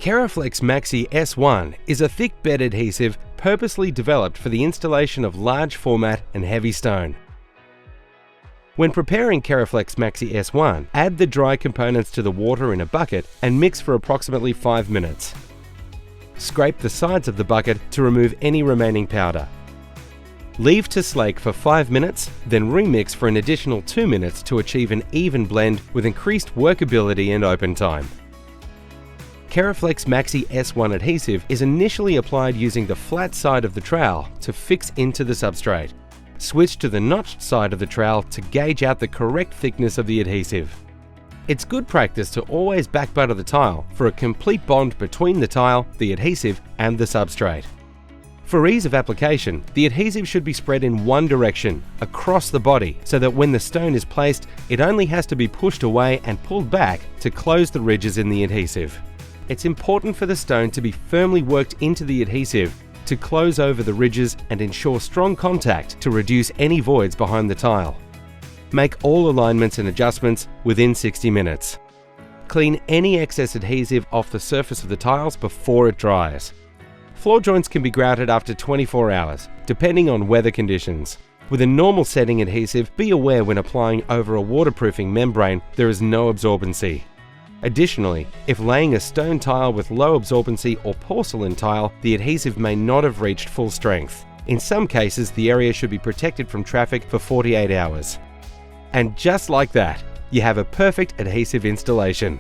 Keraflex Maxi S1 is a thick bed adhesive purposely developed for the installation of large format and heavy stone. When preparing Keraflex Maxi S1, add the dry components to the water in a bucket and mix for approximately 5 minutes. Scrape the sides of the bucket to remove any remaining powder. Leave to slake for 5 minutes, then remix for an additional 2 minutes to achieve an even blend with increased workability and open time. Keraflex Maxi S1 adhesive is initially applied using the flat side of the trowel to fix into the substrate. Switch to the notched side of the trowel to gauge out the correct thickness of the adhesive. It's good practice to always back butter the tile for a complete bond between the tile, the adhesive, and the substrate. For ease of application, the adhesive should be spread in one direction, across the body, so that when the stone is placed, it only has to be pushed away and pulled back to close the ridges in the adhesive. It's important for the stone to be firmly worked into the adhesive to close over the ridges and ensure strong contact to reduce any voids behind the tile. Make all alignments and adjustments within 60 minutes. Clean any excess adhesive off the surface of the tiles before it dries. Floor joints can be grouted after 24 hours, depending on weather conditions. With a normal setting adhesive, be aware when applying over a waterproofing membrane there is no absorbency. Additionally, if laying a stone tile with low absorbency or porcelain tile, the adhesive may not have reached full strength. In some cases, the area should be protected from traffic for 48 hours. And just like that, you have a perfect adhesive installation.